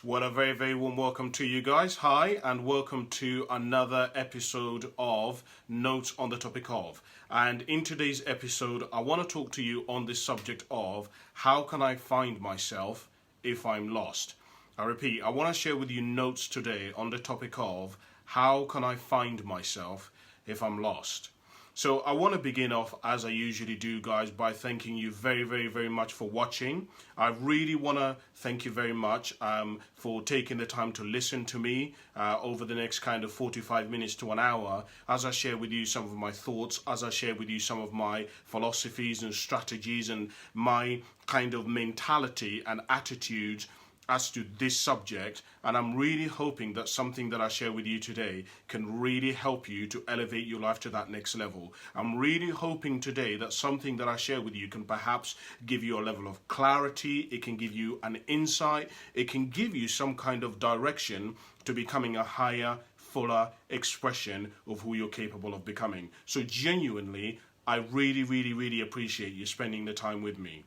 Well, a very, very warm welcome to you guys. Hi, and welcome to another episode of Notes on the Topic of. And in today's episode, I want to talk to you on this subject of how can I find myself if I'm lost? I repeat, I want to share with you notes today on the topic of how can I find myself if I'm lost? So I want to begin off, as I usually do, guys, by thanking you very, very, very much for watching. I really want to thank you very much for taking the time to listen to me over the next kind of 45 minutes to an hour as I share with you some of my thoughts, as I share with you some of my philosophies and strategies and my kind of mentality and attitudes as to this subject. And I'm really hoping that something that I share with you today can really help you to elevate your life to that next level. I'm really hoping today that something that I share with you can perhaps give you a level of clarity. It can give you an insight. It can give you some kind of direction to becoming a higher, fuller expression of who you're capable of becoming. So genuinely, I really, really, really appreciate you spending the time with me.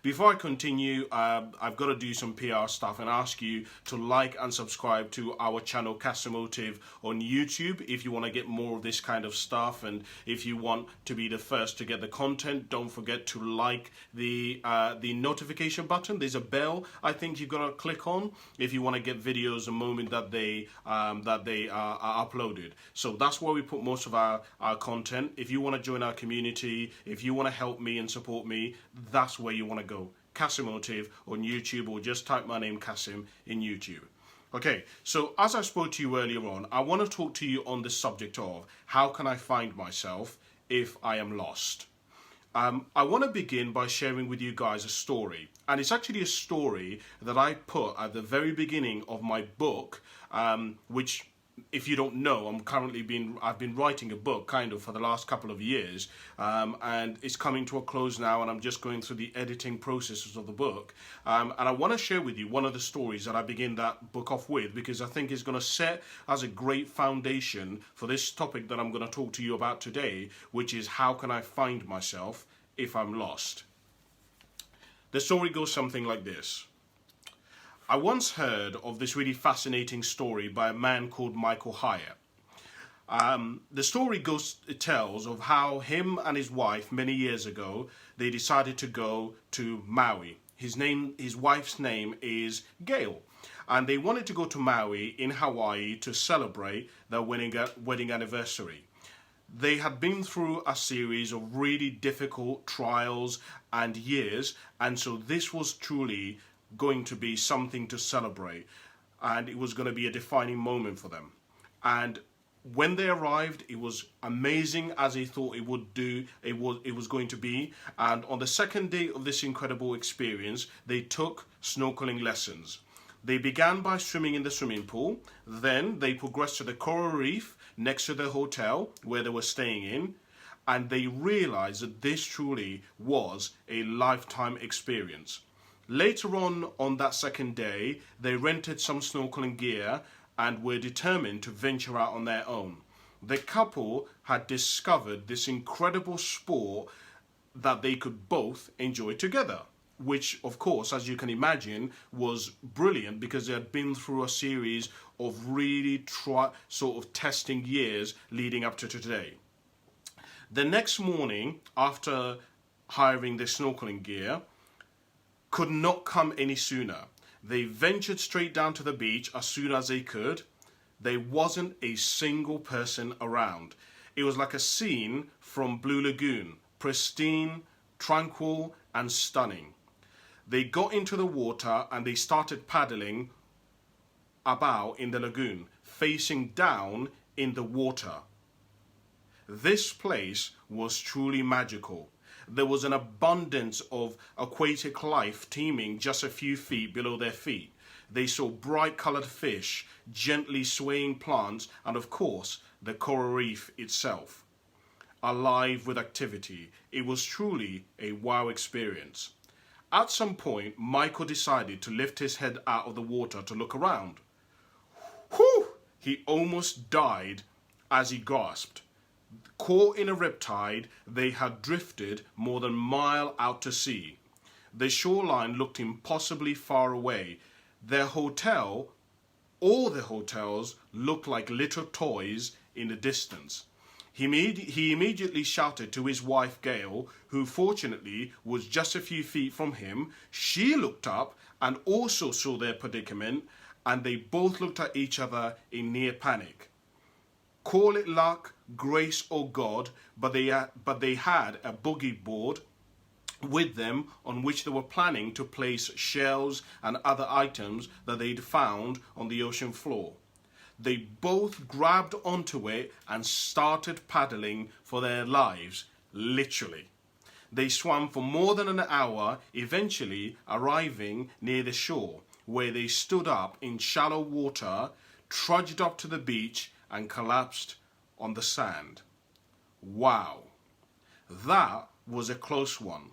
Before I continue, I've got to do some PR stuff and ask you to like and subscribe to our channel Cassim on YouTube if you want to get more of this kind of stuff, and if you want to be the first to get the content, don't forget to like the notification button. There's a bell I think you've got to click on if you want to get videos the moment that they are uploaded. So that's where we put most of our content. If you want to join our community, if you want to help me and support me, that's where you want to go. Cassim on YouTube, or just type my name Cassim in YouTube. Okay, so as I spoke to you earlier on, I want to talk to you on the subject of how can I find myself if I am lost. I want to begin by sharing with you guys a story, and it's actually a story that I put at the very beginning of my book, which, if you don't know, I've been writing a book kind of for the last couple of years, and it's coming to a close now, and I'm just going through the editing processes of the book. And I want to share with you one of the stories that I begin that book off with, because I think it's going to set as a great foundation for this topic that I'm going to talk to you about today, which is how can I find myself if I'm lost? The story goes something like this. I once heard of this really fascinating story by a man called Michael Hyatt. The story tells of how him and his wife many years ago, they decided to go to Maui. His wife's name is Gail. And they wanted to go to Maui in Hawaii to celebrate their wedding anniversary. They had been through a series of really difficult trials and years, and so this was truly going to be something to celebrate, and it was going to be a defining moment for them. And when they arrived, it was amazing as they thought it was going to be. And on the second day of this incredible experience, they took snorkeling lessons. They began by swimming in the swimming pool. Then they progressed to the coral reef next to the hotel where they were staying in, and they realized that this truly was a lifetime experience. Later on that second day, they rented some snorkeling gear and were determined to venture out on their own. The couple had discovered this incredible sport that they could both enjoy together, which, of course, as you can imagine, was brilliant because they had been through a series of really sort of testing years leading up to today. The next morning, after hiring the snorkeling gear, could not come any sooner. They ventured straight down to the beach as soon as they could. There wasn't a single person around. It was like a scene from Blue Lagoon, pristine, tranquil, and stunning. They got into the water and they started paddling about in the lagoon, facing down in the water. This place was truly magical. There was an abundance of aquatic life teeming just a few feet below their feet. They saw bright colored fish, gently swaying plants, and of course, the coral reef itself, alive with activity. It was truly a wow experience. At some point, Michael decided to lift his head out of the water to look around. Whew! He almost died as he gasped. Caught in a riptide, they had drifted more than a mile out to sea. The shoreline looked impossibly far away. their hotel, all the hotels looked like little toys in the distance. He immediately shouted to his wife Gail, who fortunately was just a few feet from him. She looked up and also saw their predicament, and they both looked at each other in near panic. Call it luck, grace, or God, but they had a boogie board with them on which they were planning to place shells and other items that they'd found on the ocean floor. They both grabbed onto it and started paddling for their lives, literally. They swam for more than an hour, eventually arriving near the shore, where they stood up in shallow water, trudged up to the beach, and collapsed on the sand. Wow, that was a close one.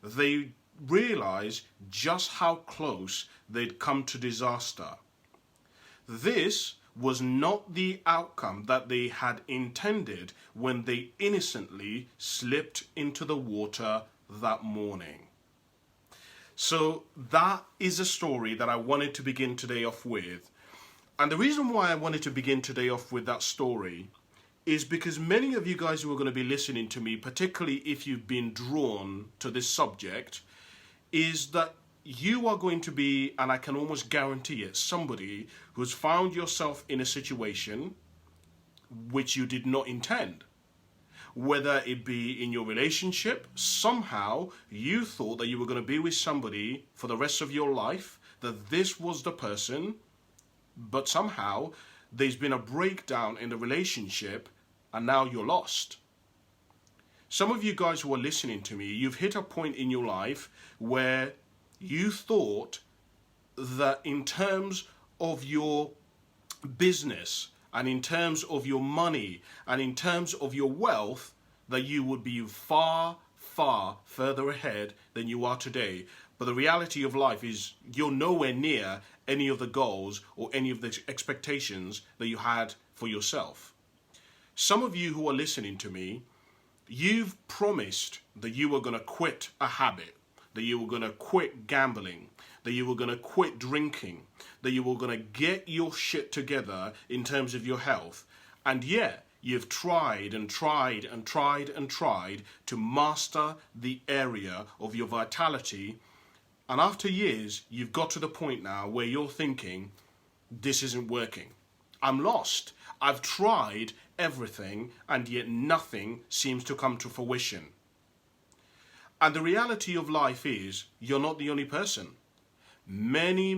They realized just how close they'd come to disaster. This was not the outcome that they had intended when they innocently slipped into the water that morning. So that is a story that I wanted to begin today off with. And the reason why I wanted to begin today off with that story is because many of you guys who are going to be listening to me, particularly if you've been drawn to this subject, is that you are going to be, and I can almost guarantee it, somebody who's found yourself in a situation which you did not intend. Whether it be in your relationship, somehow you thought that you were going to be with somebody for the rest of your life, that this was the person, but somehow there's been a breakdown in the relationship and now you're lost. Some of you guys who are listening to me, you've hit a point in your life where you thought that in terms of your business and in terms of your money and in terms of your wealth, that you would be far, far further ahead than you are today. But the reality of life is you're nowhere near any of the goals or any of the expectations that you had for yourself. Some of you who are listening to me, you've promised that you were going to quit a habit, that you were going to quit gambling, that you were going to quit drinking, that you were going to get your shit together in terms of your health. And yet, you've tried and tried and tried and tried to master the area of your vitality. And after years, you've got to the point now where you're thinking, this isn't working. I'm lost. I've tried everything, and yet nothing seems to come to fruition. And the reality of life is, you're not the only person. Many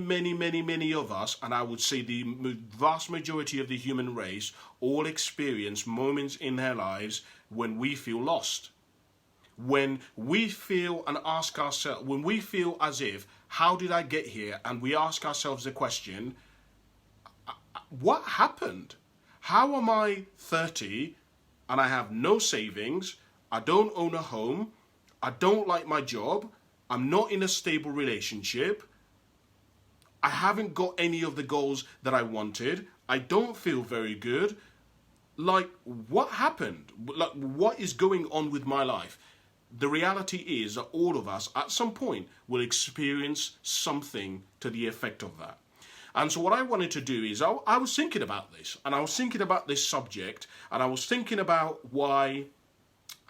of us, and I would say the vast majority of the human race, all experience moments in their lives when we feel lost. When we feel and ask ourselves, when we feel as if, how did I get here? And we ask ourselves the question, what happened? How am I 30 and I have no savings? I don't own a home. I don't like my job. I'm not in a stable relationship. I haven't got any of the goals that I wanted. I don't feel very good. Like, what happened? Like, what is going on with my life? The reality is that all of us at some point will experience something to the effect of that. And so what I wanted to do is I was thinking about this, and I was thinking about this subject, and I was thinking about why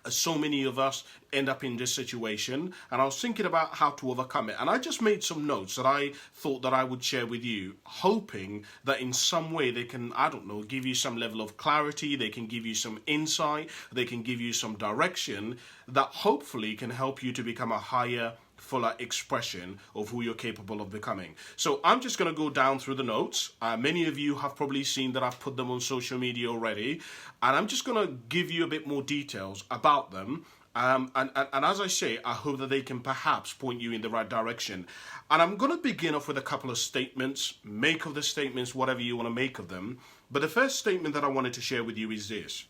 so many of us end up in this situation, and I was thinking about how to overcome it. And I just made some notes that I thought that I would share with you, hoping that in some way they can, I don't know, give you some level of clarity, they can give you some insight, they can give you some direction that hopefully can help you to become a higher, fuller expression of who you're capable of becoming. So I'm just going to go down through the notes. Many of you have probably seen that I've put them on social media already, and I'm just going to give you a bit more details about them. And as I say, I hope that they can perhaps point you in the right direction. And I'm going to begin off with a couple of statements. Make of the statements whatever you want to make of them. But the first statement that I wanted to share with you is this.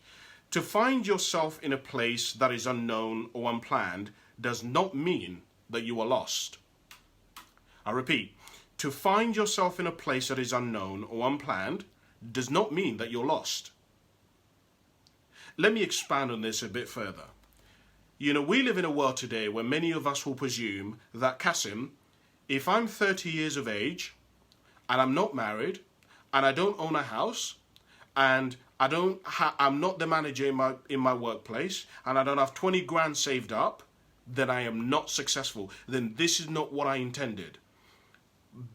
To find yourself in a place that is unknown or unplanned does not mean that you are lost. I repeat, to find yourself in a place that is unknown or unplanned does not mean that you're lost. Let me expand on this a bit further. You know, we live in a world today where many of us will presume that, Cassim, if I'm 30 years of age, and I'm not married, and I don't own a house, and I'm not the manager in my workplace, and I don't have 20 grand saved up, then I am not successful. Then this is not what I intended.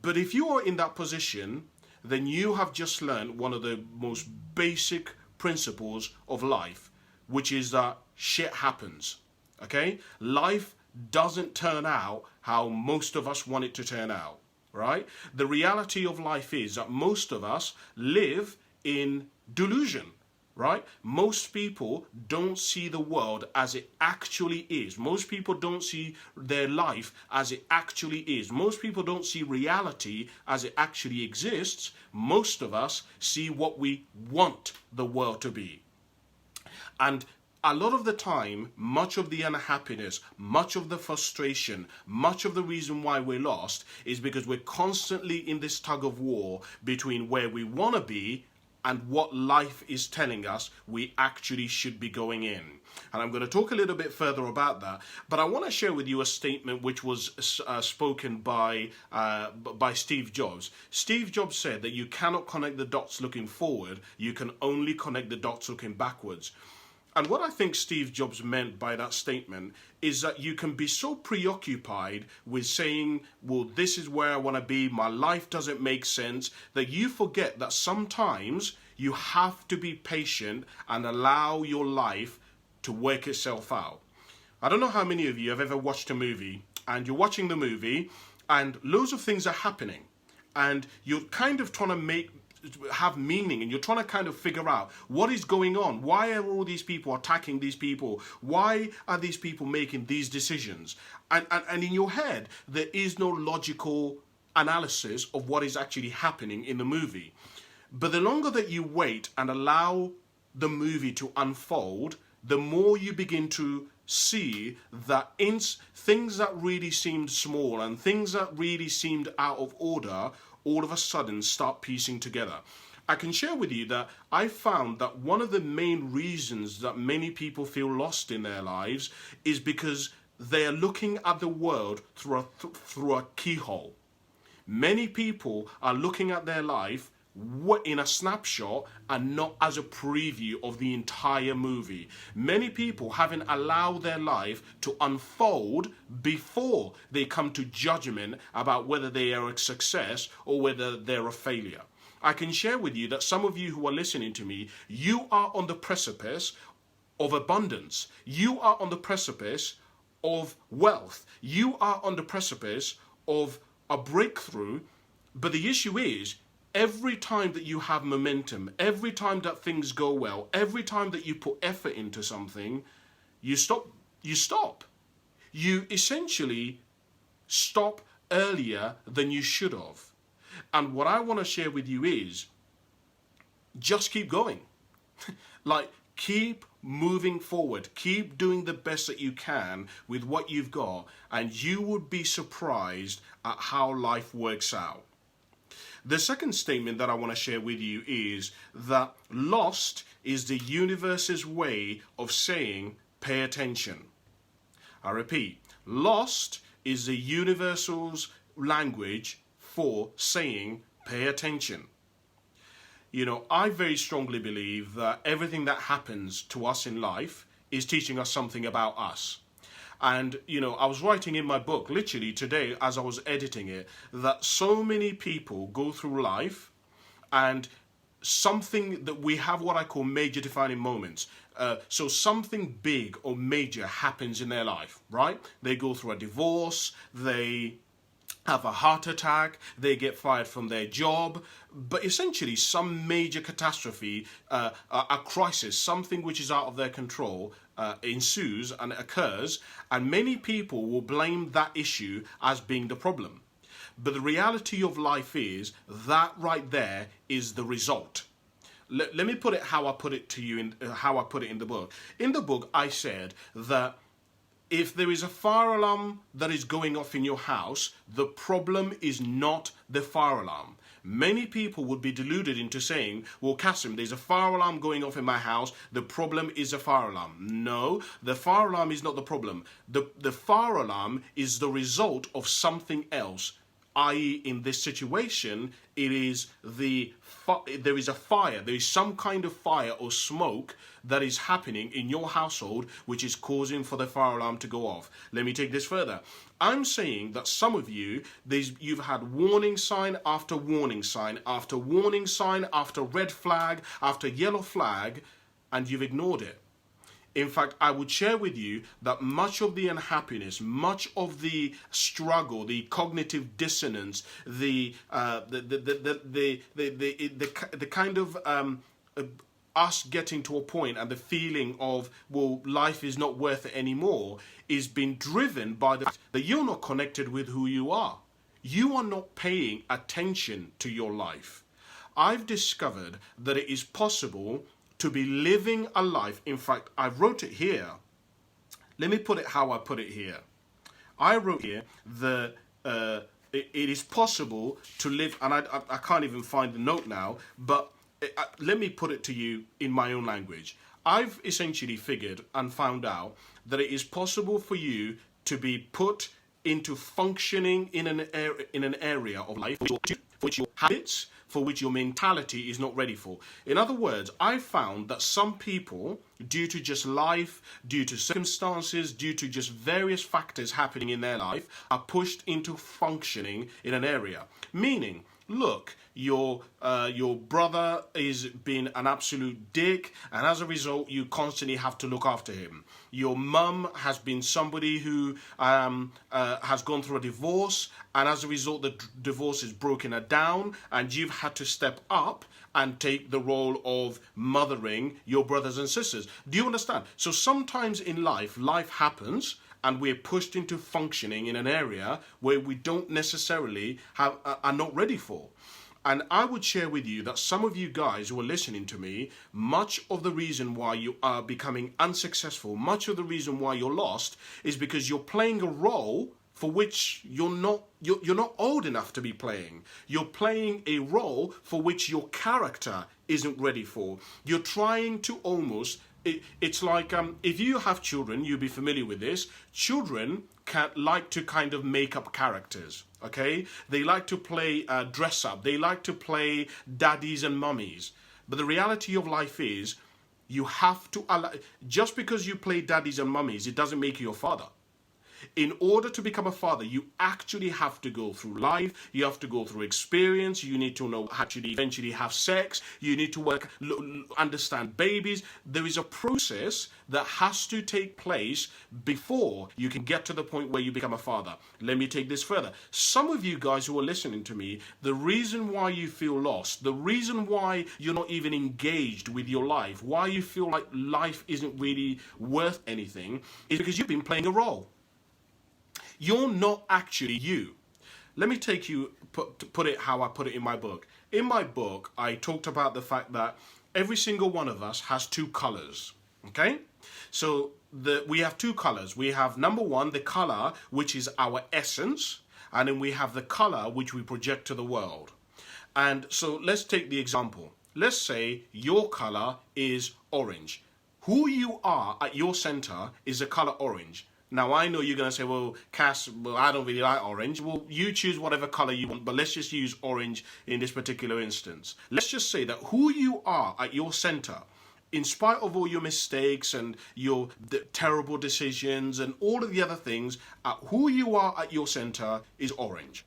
But if you are in that position, then you have just learned one of the most basic principles of life, which is that shit happens. Okay? Life doesn't turn out how most of us want it to turn out, right? The reality of life is that most of us live in delusion, right? Most people don't see the world as it actually is. Most people don't see their life as it actually is. Most people don't see reality as it actually exists. Most of us see what we want the world to be. And a lot of the time, much of the unhappiness, much of the frustration, much of the reason why we're lost is because we're constantly in this tug of war between where we want to be and what life is telling us we actually should be going in. And I'm going to talk a little bit further about that, but I want to share with you a statement which was spoken by Steve Jobs. Steve Jobs said that you cannot connect the dots looking forward, you can only connect the dots looking backwards. And what I think Steve Jobs meant by that statement is that you can be so preoccupied with saying, well, this is where I want to be, my life doesn't make sense, that you forget that sometimes you have to be patient and allow your life to work itself out. I don't know how many of you have ever watched a movie, and you're watching the movie and loads of things are happening, and you're kind of trying to have meaning, and you're trying to kind of figure out what is going on. Why are all these people attacking these people? Why are these people making these decisions? And in your head, there is no logical analysis of what is actually happening in the movie. But the longer that you wait and allow the movie to unfold, the more you begin to see that things that really seemed small and things that really seemed out of order all of a sudden start piecing together. I can share with you that I found that one of the main reasons that many people feel lost in their lives is because they are looking at the world through a keyhole. Many people are looking at their life in a snapshot and not as a preview of the entire movie. Many people haven't allowed their life to unfold before they come to judgment about whether they are a success or whether they're a failure. I can share with you that some of you who are listening to me, you are on the precipice of abundance. You are on the precipice of wealth. You are on the precipice of a breakthrough. But the issue is, every time that you have momentum, every time that things go well, every time that you put effort into something, you stop. You essentially stop earlier than you should have. And what I want to share with you is, just keep going. Like, keep moving forward. Keep doing the best that you can with what you've got, and you would be surprised at how life works out. The second statement that I want to share with you is that lost is the universe's way of saying pay attention. I repeat, lost is the universal's language for saying pay attention. You know, I very strongly believe that everything that happens to us in life is teaching us something about us. And, you know, I was writing in my book, literally today, as I was editing it, that so many people go through life and something that we have what I call major defining moments. So something big or major happens in their life, right? They go through a divorce, they have a heart attack, they get fired from their job, but essentially some major catastrophe, a crisis, something which is out of their control, ensues and occurs, and many people will blame that issue as being the problem. But the reality of life is that right there is the result. Let me put it how I put it to you how I put it in the book. In the book, I said that if there is a fire alarm that is going off in your house, the problem is not the fire alarm. Many people would be deluded into saying, well, Cassim, there's a fire alarm going off in my house, the problem is a fire alarm. No, the fire alarm is not the problem. The fire alarm is the result of something else. i.e. in this situation, it is there is a fire, there is some kind of fire or smoke that is happening in your household which is causing for the fire alarm to go off. Let me take this further. I'm saying that some of you, you've had warning sign after warning sign after warning sign after red flag after yellow flag, and you've ignored it. In fact, I would share with you that much of the unhappiness, much of the struggle, the cognitive dissonance, the kind of us getting to a point and the feeling of, well, life is not worth it anymore, is being driven by the fact that you're not connected with who you are. You are not paying attention to your life. I've discovered that it is possible to be living a life. In fact, I wrote it here. Let me put it how I put it here. I wrote here that it is possible to live, and I can't even find the note now, but let me put it to you in my own language. I've essentially figured and found out that it is possible for you to be put into functioning in an area of life for which your habits, for which your mentality is not ready for. In other words, I found that some people, due to just life, due to circumstances, due to just various factors happening in their life, are pushed into functioning in an area. Meaning, look, your brother is being an absolute dick, and as a result, you constantly have to look after him. Your mum has been somebody who has gone through a divorce, and as a result, the divorce has broken her down, and you've had to step up and take the role of mothering your brothers and sisters. Do you understand? So sometimes in life happens, and we're pushed into functioning in an area where we don't necessarily are not ready for. And I would share with you that some of you guys who are listening to me, much of the reason why you are becoming unsuccessful, much of the reason why you're lost, is because you're playing a role for which you're not old enough to be playing. You're playing a role for which your character isn't ready for. You're trying to almost... It's like if you have children, you'll be familiar with this. Children like to kind of make up characters, okay? They like to play dress up. They like to play daddies and mummies. But the reality of life is you have to allow... Just because you play daddies and mummies, it doesn't make you a father. In order to become a father, you actually have to go through life. You have to go through experience. You need to know how to eventually have sex. You need to understand babies. There is a process that has to take place before you can get to the point where you become a father. Let me take this further. Some of you guys who are listening to me, the reason why you feel lost, the reason why you're not even engaged with your life, why you feel like life isn't really worth anything, is because you've been playing a role. You're not actually you. Let me take you, put it how I put it in my book. In my book, I talked about the fact that every single one of us has two colors, okay? So we have two colors. We have, number one, the color, which is our essence, and then we have the color which we project to the world. And so let's take the example. Let's say your color is orange. Who you are at your center is the color orange. Now, I know you're going to say, well, Cass, I don't really like orange. Well, you choose whatever color you want, but let's just use orange in this particular instance. Let's just say that who you are at your center, in spite of all your mistakes and your terrible decisions and all of the other things, who you are at your center is orange.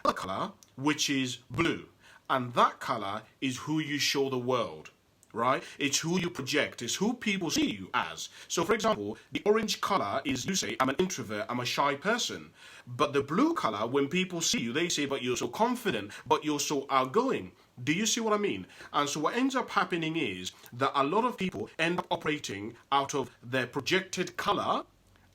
Another color, which is blue, and that color is who you show the world. Right? It's who you project. It's who people see you as. So, for example, the orange color is, you say, I'm an introvert, I'm a shy person. But the blue color, when people see you, they say, but you're so confident, but you're so outgoing. Do you see what I mean? And so what ends up happening is that a lot of people end up operating out of their projected color,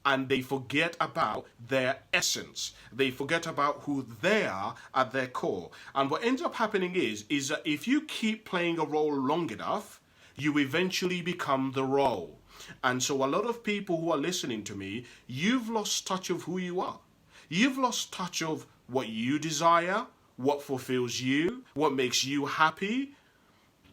and they forget about their essence. They forget about who they are at their core. And what ends up happening is that if you keep playing a role long enough, you eventually become the role. And so a lot of people who are listening to me, you've lost touch of who you are. You've lost touch of what you desire, what fulfills you, what makes you happy.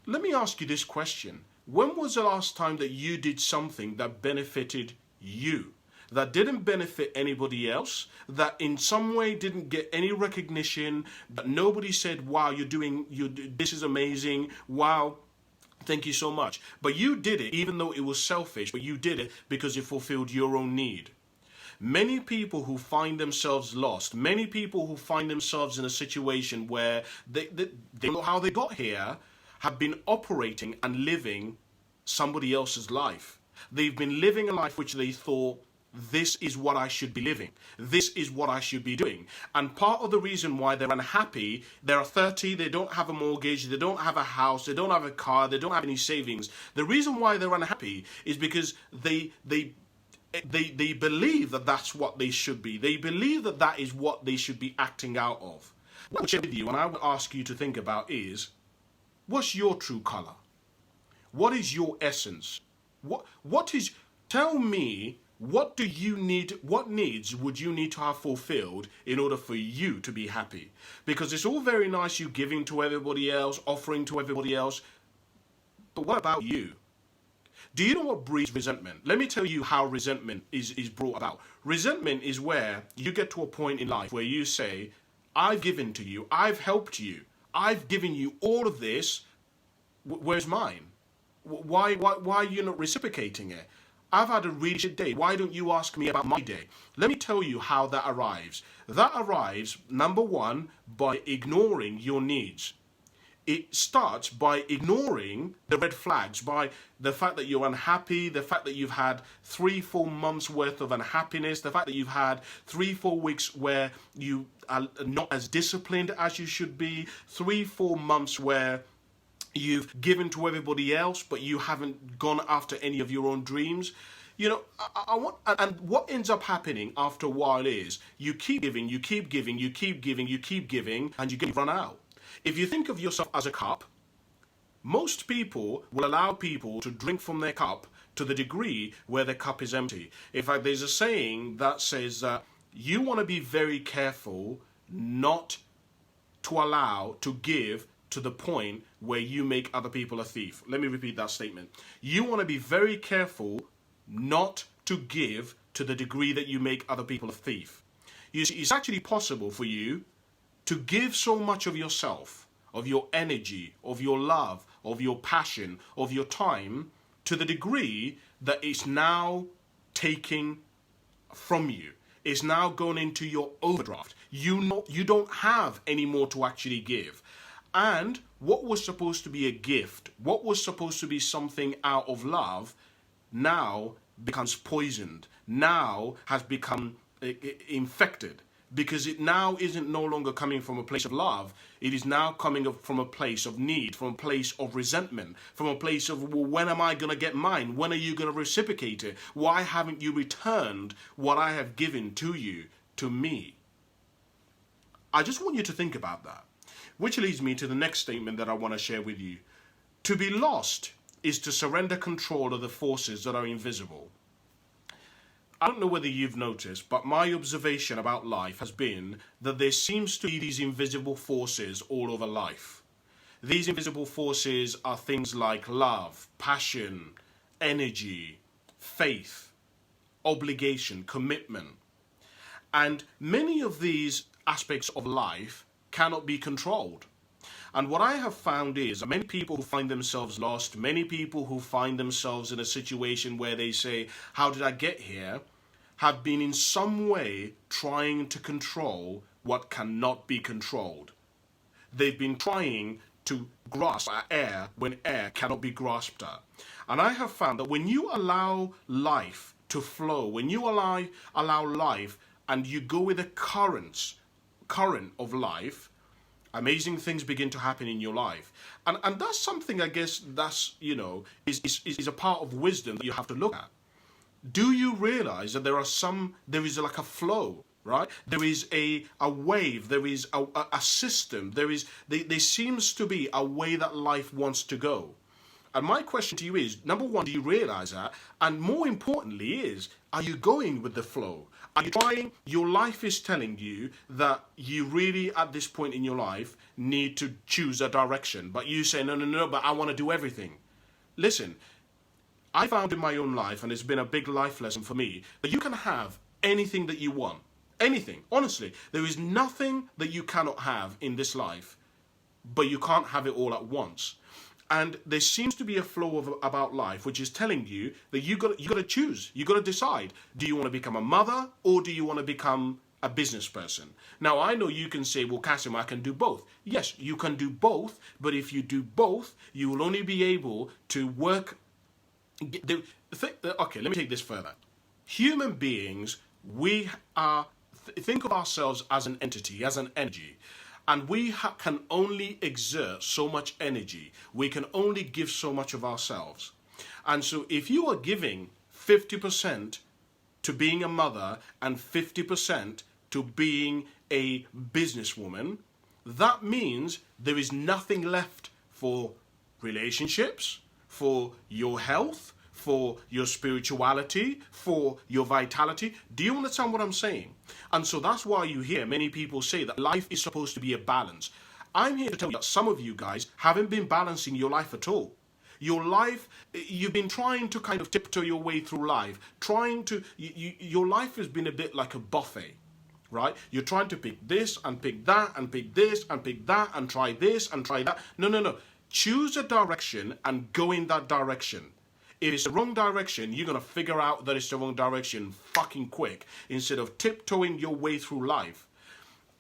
Let me ask you this question. When was the last time that you did something that benefited you? that didn't benefit anybody else, that in some way didn't get any recognition, that nobody said, wow, this is amazing, wow, thank you so much. But you did it, even though it was selfish, but you did it because it fulfilled your own need. Many people who find themselves lost, many people who find themselves in a situation where they don't know how they got here, have been operating and living somebody else's life. They've been living a life which they thought, this is what I should be living. This is what I should be doing. And part of the reason why they're unhappy, they're 30, they don't have a mortgage, they don't have a house, they don't have a car, they don't have any savings. The reason why they're unhappy is because they believe that that's what they should be. They believe that that is what they should be acting out of. What I would share with you, and I would ask you to think about is, what's your true color? What is your essence? Tell me, what do you need, what needs would you need to have fulfilled in order for you to be happy? Because it's all very nice you giving to everybody else, offering to everybody else, but what about you? Do you know what breeds resentment? Let me tell you how resentment is brought about. Resentment is where you get to a point in life where you say, I've given to you, I've helped you, I've given you all of this, where's mine? Why are you not reciprocating it? I've had a really shit day. Why don't you ask me about my day? Let me tell you how that arrives. That arrives, number one, by ignoring your needs. It starts by ignoring the red flags, by the fact that you're unhappy, the fact that you've had 3-4 months worth of unhappiness, the fact that you've had 3-4 weeks where you are not as disciplined as you should be, 3-4 months where you've given to everybody else, but you haven't gone after any of your own dreams. You know, and what ends up happening after a while is you keep giving, you keep giving, you keep giving, you keep giving, and you get run out. If you think of yourself as a cup, most people will allow people to drink from their cup to the degree where the cup is empty. In fact, there's a saying that says that you want to be very careful not to give to the point where you make other people a thief. Let me repeat that statement. You want to be very careful not to give to the degree that you make other people a thief. You see, it's actually possible for you to give so much of yourself, of your energy, of your love, of your passion, of your time, to the degree that it's now taking from you. It's now going into your overdraft. You don't have any more to actually give. And what was supposed to be a gift, what was supposed to be something out of love, now becomes poisoned, now has become infected, because it now isn't no longer coming from a place of love. It is now coming from a place of need, from a place of resentment, from a place of, well, when am I going to get mine? When are you going to reciprocate it? Why haven't you returned what I have given to you, to me? I just want you to think about that. Which leads me to the next statement that I want to share with you. To be lost is to surrender control of the forces that are invisible. I don't know whether you've noticed, but my observation about life has been that there seems to be these invisible forces all over life. These invisible forces are things like love, passion, energy, faith, obligation, commitment. And many of these aspects of life cannot be controlled. And what I have found is that many people who find themselves lost, many people who find themselves in a situation where they say, how did I get here, have been in some way trying to control what cannot be controlled. They've been trying to grasp at air when air cannot be grasped at. And I have found that when you allow life to flow, when you allow life and you go with the current of life, amazing things begin to happen in your life. And that's something, I guess, that's, is a part of wisdom that you have to look at. Do you realize that there is like a flow, right? There is a wave, there is a system, there seems to be a way that life wants to go. And my question to you is, number one, do you realize that? And more importantly are you going with the flow? Are you trying? Your life is telling you that you really, at this point in your life, need to choose a direction. But you say, no, but I want to do everything. Listen, I found in my own life, and it's been a big life lesson for me, that you can have anything that you want. Anything. Honestly, there is nothing that you cannot have in this life, but you can't have it all at once. And there seems to be a flow about life which is telling you that you got to choose. You got to decide. Do you want to become a mother, or do you want to become a business person? Now, I know you can say, well, Cassim, I can do both. Yes, you can do both, but if you do both, you will only be able to work. Okay, let me take this further. Human beings, we are, think of ourselves as an entity, as an energy. And we can only exert so much energy. We can only give so much of ourselves. And so if you are giving 50% to being a mother and 50% to being a businesswoman, that means there is nothing left for relationships, for your health, for your spirituality, for your vitality. Do you understand what I'm saying? And so that's why you hear many people say that life is supposed to be a balance. I'm here to tell you that some of you guys haven't been balancing your life at all. Your life, you've been trying to kind of tiptoe your way through life, your life has been a bit like a buffet, right? You're trying to pick this and pick that and pick this and pick that and try this and try that. No. Choose a direction and go in that direction. If it's the wrong direction, you're going to figure out that it's the wrong direction fucking quick, instead of tiptoeing your way through life.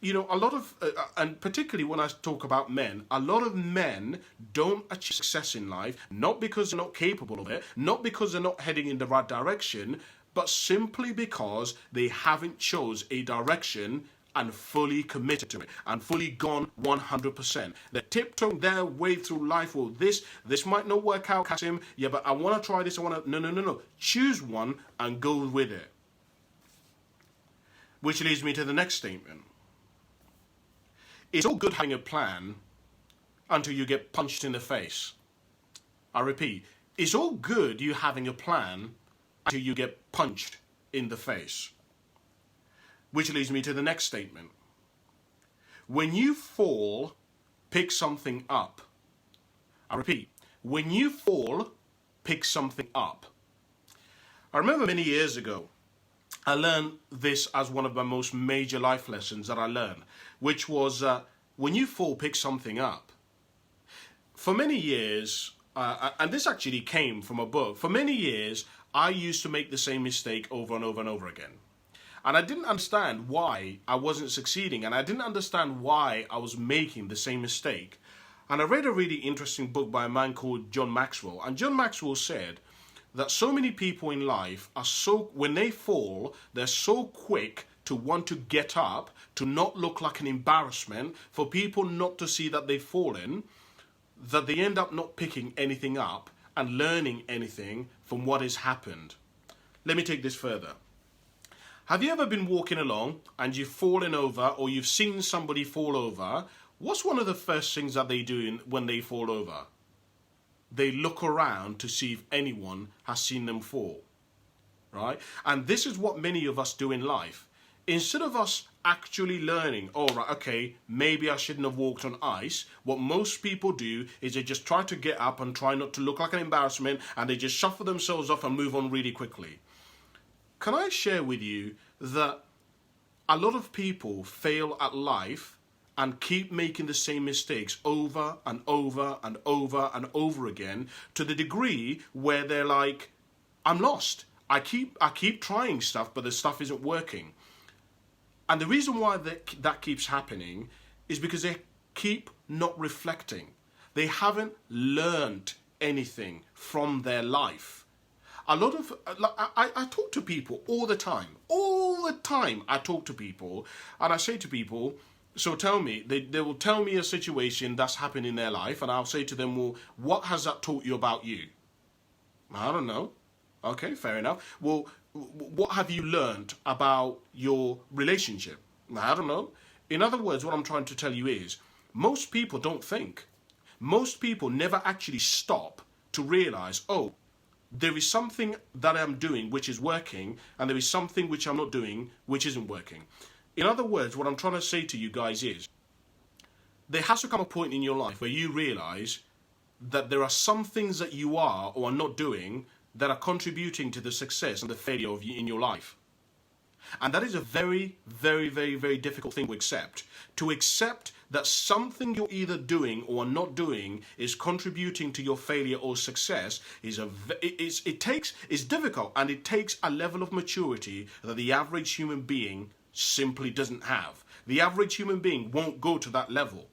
You know, a lot of, and particularly when I talk about men, a lot of men don't achieve success in life, not because they're not capable of it, not because they're not heading in the right direction, but simply because they haven't chose a direction and fully committed to it and fully gone 100%. They're tiptoeing their way through life. Well, this might not work out, Cassim. Yeah, but I want to try this. No. Choose one and go with it. Which leads me to the next statement. It's all good having a plan until you get punched in the face. I repeat, it's all good you having a plan until you get punched in the face. Which leads me to the next statement. When you fall, pick something up. I repeat, when you fall, pick something up. I remember many years ago, I learned this as one of my most major life lessons that I learned, which was when you fall, pick something up. For many years, and this actually came from a book, for many years, I used to make the same mistake over and over and over again. And I didn't understand why I wasn't succeeding, and I didn't understand why I was making the same mistake. And I read a really interesting book by a man called John Maxwell. And John Maxwell said that so many people in life are when they fall, they're so quick to want to get up, to not look like an embarrassment, for people not to see that they've fallen, that they end up not picking anything up and learning anything from what has happened. Let me take this further. Have you ever been walking along and you've fallen over, or you've seen somebody fall over? What's one of the first things that they do when they fall over? They look around to see if anyone has seen them fall, right? And this is what many of us do in life. Instead of us actually learning, oh, right, okay, maybe I shouldn't have walked on ice, what most people do is they just try to get up and try not to look like an embarrassment, and they just shuffle themselves off and move on really quickly. Can I share with you that a lot of people fail at life and keep making the same mistakes over and over and over and over again, to the degree where they're like, I'm lost. I keep trying stuff, but the stuff isn't working. And the reason why that keeps happening is because they keep not reflecting. They haven't learned anything from their life. A lot of, I talk to people all the time I talk to people, and I say to people, so tell me, they will tell me a situation that's happened in their life, and I'll say to them, well, what has that taught you about you? I don't know. Okay, fair enough. Well, what have you learned about your relationship? I don't know. In other words, what I'm trying to tell you is, most people don't think. Most people never actually stop to realize, oh, there is something that I'm doing which is working, and there is something which I'm not doing which isn't working. In other words, what I'm trying to say to you guys is, there has to come a point in your life where you realize that there are some things that you are or are not doing that are contributing to the success and the failure of you in your life. And that is a very, very, very, very difficult thing to accept. To accept that something you're either doing or not doing is contributing to your failure or success is it's difficult, and it takes a level of maturity that the average human being simply doesn't have. The average human being won't go to that level.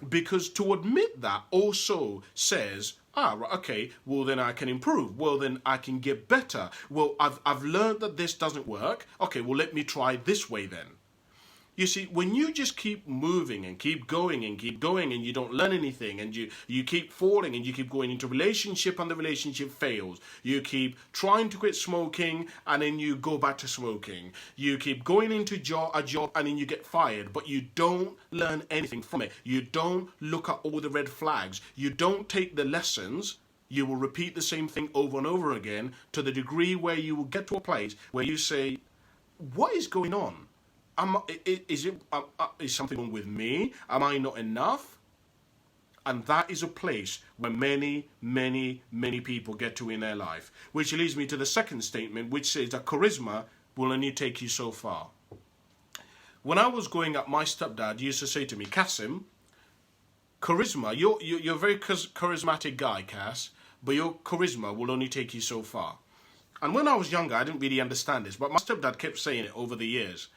Because to admit that also says, right, okay, well then I can improve. Well then I can get better. Well, I've learned that this doesn't work. Okay, well let me try this way then. You see, when you just keep moving and keep going and you don't learn anything, and you keep falling and you keep going into relationship and the relationship fails. You keep trying to quit smoking and then you go back to smoking. You keep going into a job and then you get fired, but you don't learn anything from it. You don't look at all the red flags. You don't take the lessons. You will repeat the same thing over and over again to the degree where you will get to a place where you say, what is going on? Is something wrong with me? Am I not enough? And that is a place where many, many, many people get to in their life. Which leads me to the second statement, which says that charisma will only take you so far. When I was growing up, my stepdad used to say to me, Cassim, charisma, you're a very charismatic guy, Cass, but your charisma will only take you so far. And when I was younger, I didn't really understand this, but my stepdad kept saying it over the years.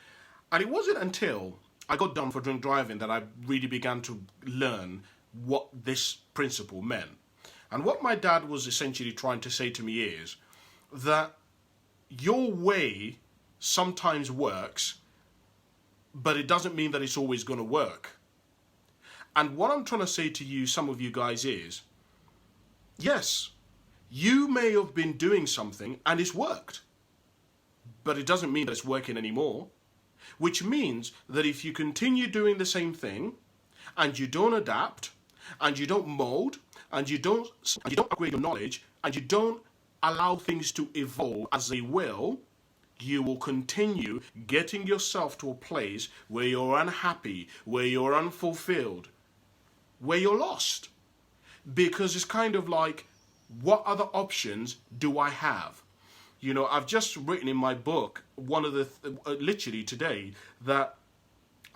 And it wasn't until I got done for drink driving that I really began to learn what this principle meant. And what my dad was essentially trying to say to me is that your way sometimes works, but it doesn't mean that it's always going to work. And what I'm trying to say to you, some of you guys, is, yes, you may have been doing something and it's worked, but it doesn't mean that it's working anymore. Which means that if you continue doing the same thing and you don't adapt and you don't mold and you don't upgrade your knowledge and you don't allow things to evolve as they will, you will continue getting yourself to a place where you're unhappy, where you're unfulfilled, where you're lost. Because it's kind of like, what other options do I have? You know, I've just written in my book, literally today, that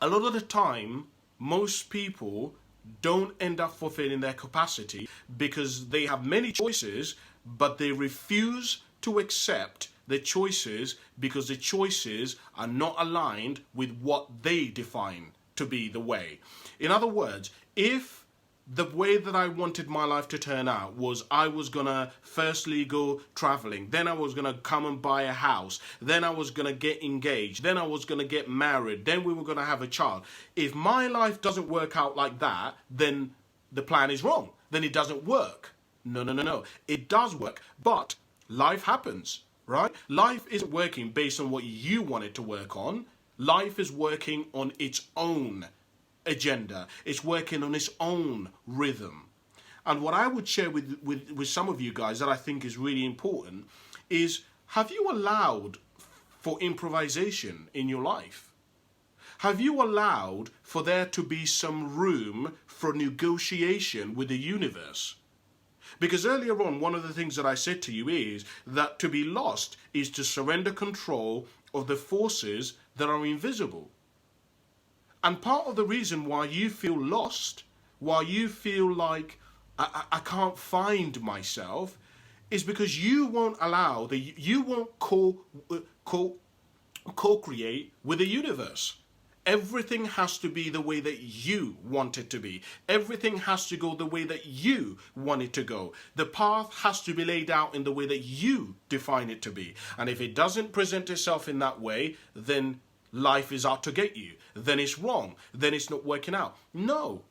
a lot of the time, most people don't end up fulfilling their capacity because they have many choices, but they refuse to accept the choices because the choices are not aligned with what they define to be the way. In other words, if the way that I wanted my life to turn out was I was going to firstly go traveling, then I was going to come and buy a house, then I was going to get engaged, then I was going to get married, then we were going to have a child. If my life doesn't work out like that, then the plan is wrong. Then it doesn't work. No. It does work, but life happens, right? Life isn't working based on what you want it to work on. Life is working on its own agenda. It's working on its own rhythm. And what I would share with some of you guys that I think is really important is, have you allowed for improvisation in your life? Have you allowed for there to be some room for negotiation with the universe? Because earlier on, one of the things that I said to you is that to be lost is to surrender control of the forces that are invisible. And part of the reason why you feel lost, why you feel like I can't find myself, is because you won't allow, you won't co-create with the universe. Everything has to be the way that you want it to be. Everything has to go the way that you want it to go. The path has to be laid out in the way that you define it to be. And if it doesn't present itself in that way, then life is out to get you. Then it's wrong. Then it's not working out. No.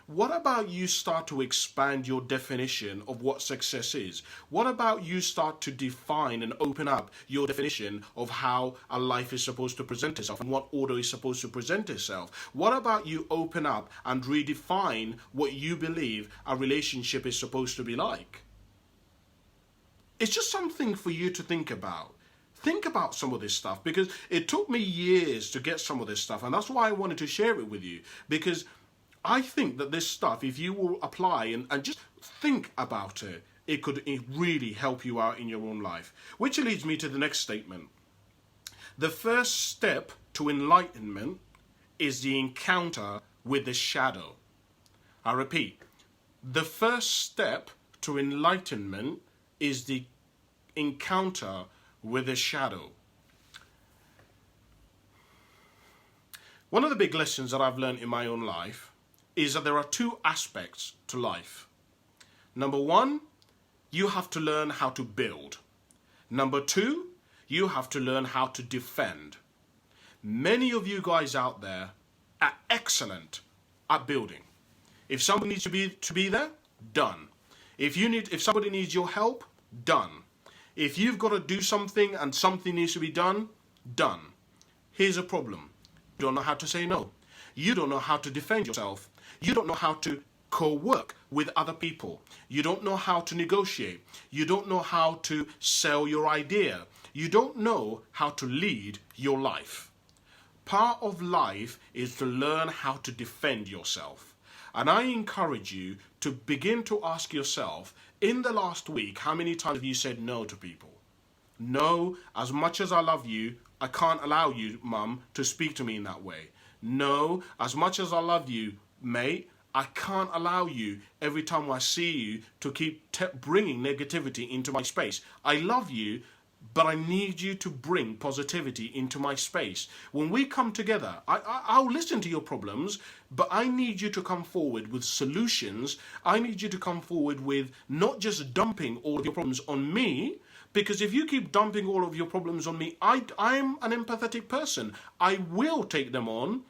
What about you start to expand your definition of what success is? What about you start to define and open up your definition of how a life is supposed to present itself and what order is supposed to present itself? What about you open up and redefine what you believe a relationship is supposed to be like? It's just something for you to think about. Think about some of this stuff, because it took me years to get some of this stuff, and that's why I wanted to share it with you, because I think that this stuff, if you will apply and just think about it, it could really help you out in your own life. Which leads me to the next statement. The first step to enlightenment is the encounter with the shadow. I repeat, the first step to enlightenment is the encounter with the shadow. One of the big lessons that I've learned in my own life is that there are two aspects to life. Number one, you have to learn how to build. Number two, you have to learn how to defend. Many of you guys out there are excellent at building. If somebody needs to be there, done. If somebody needs your help, done. If you've got to do something and something needs to be done, done. Here's a problem. You don't know how to say no. You don't know how to defend yourself. You don't know how to co-work with other people. You don't know how to negotiate. You don't know how to sell your idea. You don't know how to lead your life. Part of life is to learn how to defend yourself. And I encourage you to begin to ask yourself, in the last week, how many times have you said no to people? No, as much as I love you, I can't allow you, Mum, to speak to me in that way. No, as much as I love you, mate, I can't allow you every time I see you to keep bringing negativity into my space. I love you, but I need you to bring positivity into my space. When we come together, I'll listen to your problems, but I need you to come forward with solutions. I need you to come forward with not just dumping all of your problems on me, because if you keep dumping all of your problems on me, I'm an empathetic person. I will take them on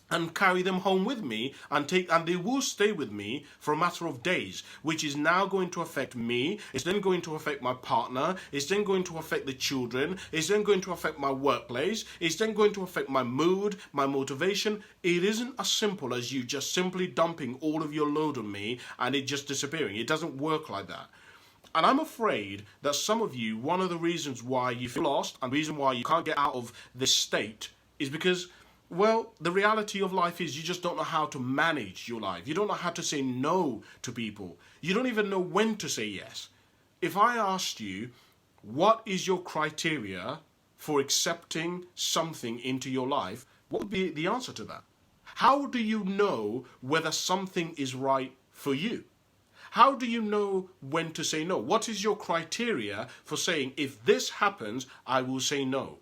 and carry them home with me, and they will stay with me for a matter of days, which is now going to affect me. It's then going to affect my partner. It's then going to affect the children. It's then going to affect my workplace. It's then going to affect my mood, my motivation. It isn't as simple as you just simply dumping all of your load on me and it just disappearing. It doesn't work like that. And I'm afraid that some of you, one of the reasons why you feel lost and the reason why you can't get out of this state is because, well, the reality of life is you just don't know how to manage your life. You don't know how to say no to people. You don't even know when to say yes. If I asked you, what is your criteria for accepting something into your life, what would be the answer to that? How do you know whether something is right for you? How do you know when to say no? What is your criteria for saying, if this happens, I will say no?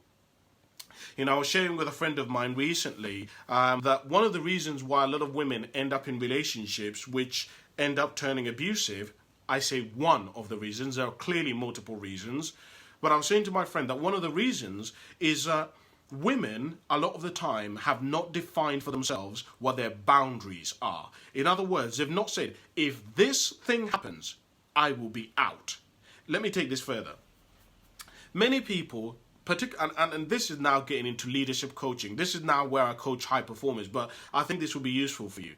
You know, I was sharing with a friend of mine recently that one of the reasons why a lot of women end up in relationships which end up turning abusive, I say one of the reasons, there are clearly multiple reasons, but I was saying to my friend that one of the reasons is women, a lot of the time, have not defined for themselves what their boundaries are. In other words, they've not said, if this thing happens, I will be out. Let me take this further. Many people, and this is now getting into leadership coaching. This is now where I coach high performers, but I think this will be useful for you.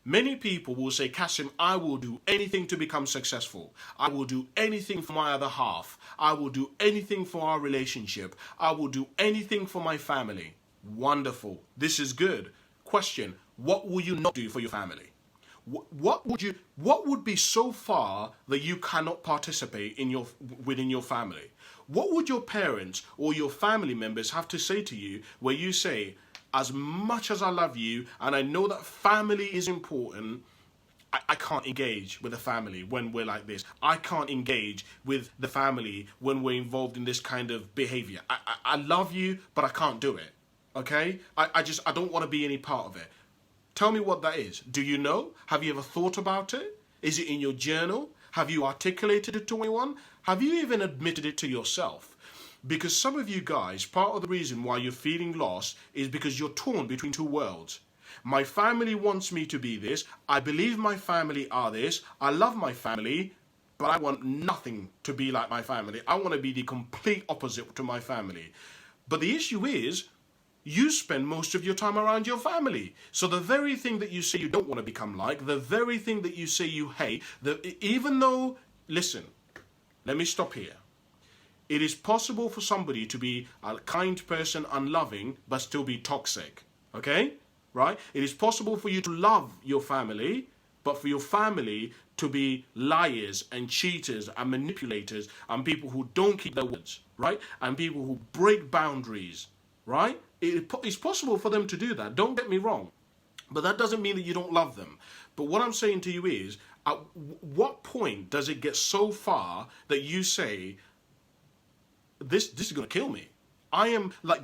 Many people will say, Cassim, I will do anything to become successful. I will do anything for my other half. I will do anything for our relationship. I will do anything for my family. Wonderful. This is good. Question, what will you not do for your family? What would be so far that you cannot participate within your family? What would your parents or your family members have to say to you where you say, as much as I love you and I know that family is important, I can't engage with the family when we're like this. I can't engage with the family when we're involved in this kind of behavior. I love you, but I can't do it. Okay? I don't want to be any part of it. Tell me what that is. Do you know? Have you ever thought about it? Is it in your journal? Have you articulated it to anyone? Have you even admitted it to yourself? Because some of you guys, part of the reason why you're feeling lost is because you're torn between two worlds. My family wants me to be this. I believe my family are this. I love my family, but I want nothing to be like my family. I want to be the complete opposite to my family. But the issue is, you spend most of your time around your family. So the very thing that you say you don't want to become like, the very thing that you say you hate, even though, listen, let me stop here. It is possible for somebody to be a kind person and loving, but still be toxic. Okay? Right? It is possible for you to love your family, but for your family to be liars and cheaters and manipulators and people who don't keep their words, right? And people who break boundaries, right? It's possible for them to do that. Don't get me wrong. But that doesn't mean that you don't love them. But what I'm saying to you is, at what point does it get so far that you say, this is going to kill me? I am like,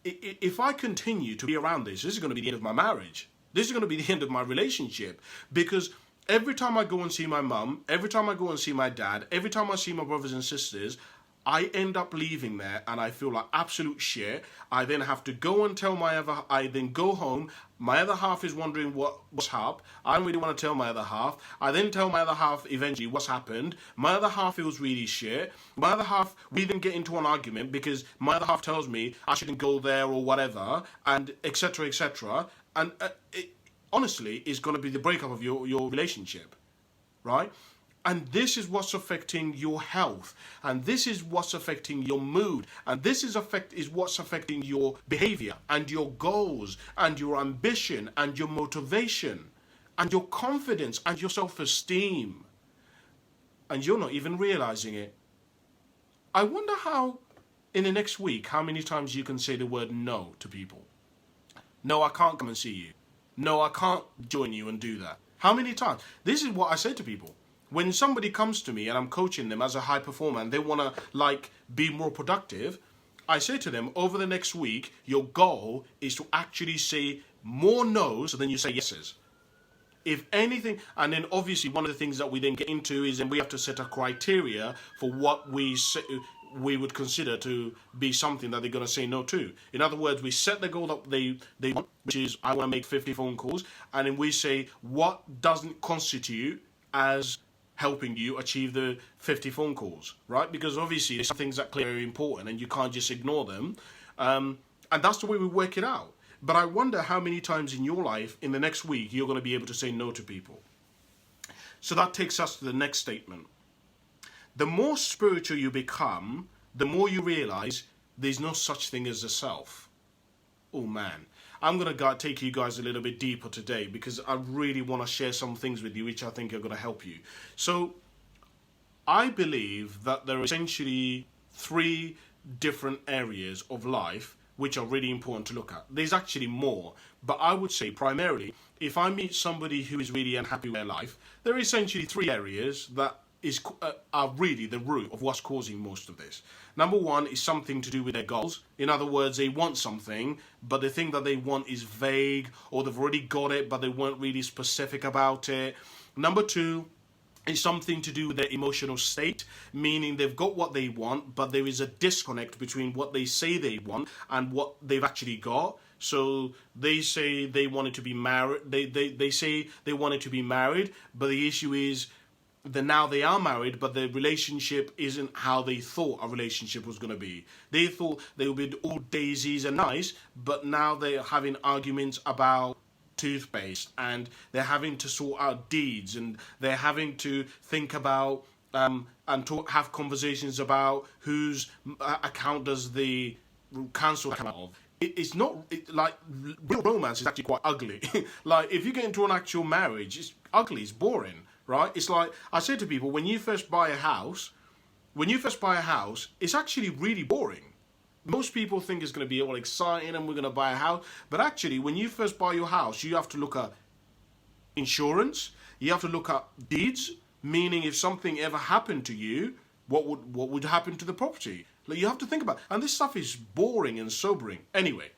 if I continue to be around this is going to be the end of my marriage. This is going to be the end of my relationship. Because every time I go and see my mum, every time I go and see my dad, every time I see my brothers and sisters, I end up leaving there and I feel like absolute shit. I then have to go and tell I then go home. My other half is wondering what's up. I don't really want to tell my other half. I then tell my other half eventually what's happened. My other half feels really shit. My other half, we then get into an argument because my other half tells me I shouldn't go there or whatever, and etc. etc. And it honestly is going to be the breakup of your relationship, right? And this is what's affecting your health. And this is what's affecting your mood. And this is what's affecting your behavior and your goals and your ambition and your motivation and your confidence and your self-esteem. And you're not even realizing it. I wonder how, in the next week, how many times you can say the word no to people. No, I can't come and see you. No, I can't join you and do that. How many times? This is what I say to people. When somebody comes to me and I'm coaching them as a high performer and they want to be more productive, I say to them, over the next week, your goal is to actually say more no's than you say yeses. If anything, and then obviously one of the things that we then get into is then we have to set a criteria for what we would consider to be something that they're going to say no to. In other words, we set the goal that they want, which is I want to make 50 phone calls, and then we say what doesn't constitute as helping you achieve the 50 phone calls, right? Because obviously there's some things that are clearly important and you can't just ignore them. And that's the way we work it out. But I wonder how many times in your life, in the next week, you're going to be able to say no to people. So that takes us to the next statement. The more spiritual you become, the more you realize there's no such thing as a self. Oh man. I'm going to take you guys a little bit deeper today because I really want to share some things with you which I think are going to help you. So I believe that there are essentially 3 different areas of life which are really important to look at. There's actually more, but I would say primarily if I meet somebody who is really unhappy with their life, there are essentially 3 areas that are really the root of what's causing most of this. Number 1 is something to do with their goals. In other words, they want something, but the thing that they want is vague, or they've already got it, but they weren't really specific about it. Number 2 is something to do with their emotional state, meaning they've got what they want, but there is a disconnect between what they say they want and what they've actually got. So they say they wanted to be married. They say they wanted to be married, but the issue is that now they are married, but the relationship isn't how they thought a relationship was going to be. They thought they would be all daisies and nice, but now they're having arguments about toothpaste, and they're having to sort out deeds, and they're having to think about and have conversations about whose account does the council come out of. It's not like real romance is actually quite ugly. Like if you get into an actual marriage, it's ugly, it's boring. Right? It's like I say to people, when you first buy a house, it's actually really boring. Most people think it's going to be all exciting and we're going to buy a house. But actually, when you first buy your house, you have to look at insurance. You have to look at deeds, meaning if something ever happened to you, what would happen to the property? Like you have to think about. And this stuff is boring and sobering. Anyway,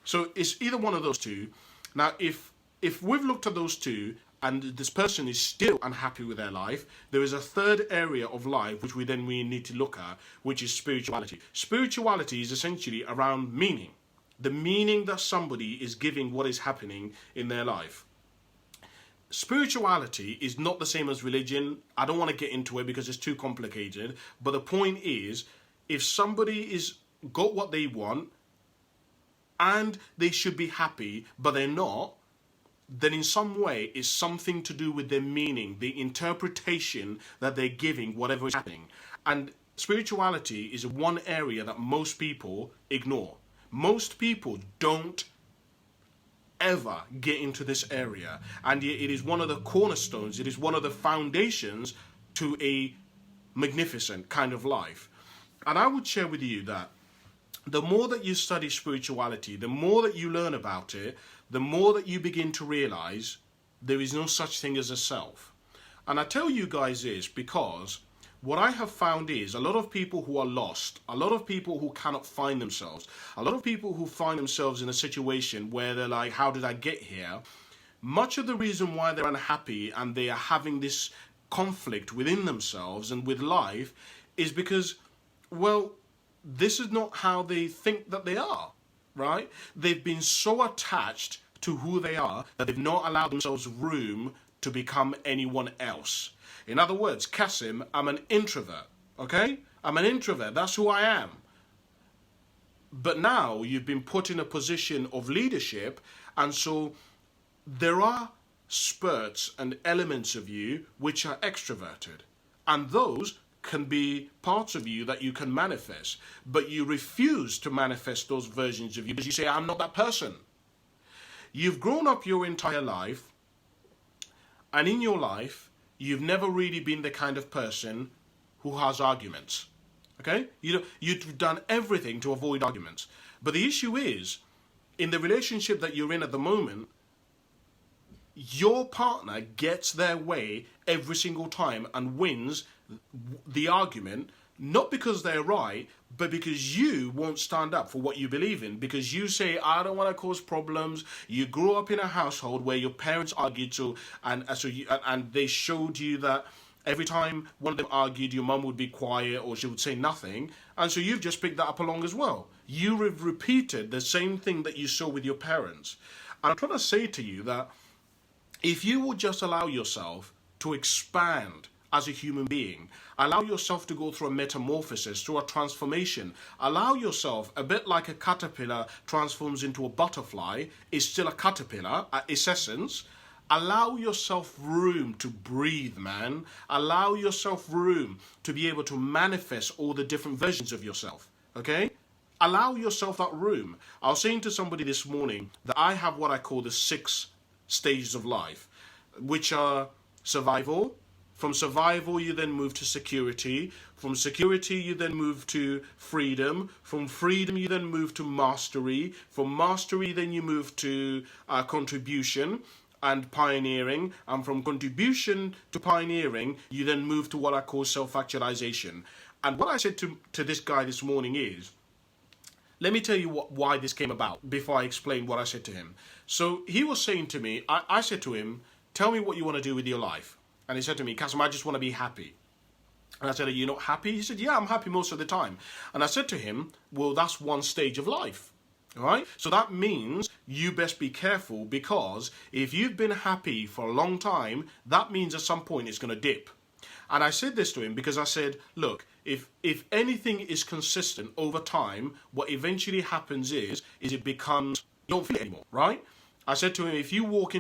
so it's either one of those two. Now, if we've looked at those two, and this person is still unhappy with their life, there is a third area of life which we need to look at, which is spirituality. Spirituality is essentially around meaning. The meaning that somebody is giving what is happening in their life. Spirituality is not the same as religion. I don't want to get into it because it's too complicated. But the point is, if somebody is got what they want and they should be happy, but they're not, then in some way it's something to do with their meaning, the interpretation that they're giving whatever is happening. And spirituality is one area that most people ignore. Most people don't ever get into this area. And it is one of the cornerstones, it is one of the foundations to a magnificent kind of life. And I would share with you that the more that you study spirituality, the more that you learn about it, the more that you begin to realize there is no such thing as a self. And I tell you guys this because what I have found is a lot of people who are lost, a lot of people who cannot find themselves, a lot of people who find themselves in a situation where they're like, how did I get here? Much of the reason why they're unhappy and they are having this conflict within themselves and with life is because, well, this is not how they think that they are, right? They've been so attached to who they are that they've not allowed themselves room to become anyone else. In other words, Cassim, I'm an introvert, okay? I'm an introvert, that's who I am. But now you've been put in a position of leadership, and so there are spurts and elements of you which are extroverted. And those can be parts of you that you can manifest, but you refuse to manifest those versions of you because you say, I'm not that person. You've grown up your entire life, and in your life, you've never really been the kind of person who has arguments, okay? You've done everything to avoid arguments. But the issue is, in the relationship that you're in at the moment, your partner gets their way every single time and wins the argument, not because they're right, but because you won't stand up for what you believe in, because you say, I don't want to cause problems. You grew up in a household where your parents argued, and they showed you that every time one of them argued, your mum would be quiet or she would say nothing, and so you've just picked that up along as well. You have repeated the same thing that you saw with your parents. And I'm trying to say to you that if you would just allow yourself to expand as a human being, allow yourself to go through a metamorphosis, through a transformation, allow yourself, a bit like a caterpillar transforms into a butterfly, is still a caterpillar at its essence. Allow yourself room to breathe, man. Allow yourself room to be able to manifest all the different versions of yourself, okay? Allow yourself that room. I was saying to somebody this morning that I have what I call the 6 stages of life, which are survival. From survival, you then move to security. From security, you then move to freedom. From freedom, you then move to mastery. From mastery, then you move to contribution and pioneering. And from contribution to pioneering, you then move to what I call self-actualization. And what I said to this guy this morning is, let me tell you why this came about before I explain what I said to him. So he was saying to me, I said to him, tell me what you want to do with your life. And he said to me, Cassim, I just want to be happy. And I said, are you not happy? He said, yeah, I'm happy most of the time. And I said to him, well, that's one stage of life. All right? So that means you best be careful, because if you've been happy for a long time, that means at some point it's going to dip. And I said this to him because I said, look, if anything is consistent over time, what eventually happens is it becomes, you don't feel it anymore, right? I said to him, if you walk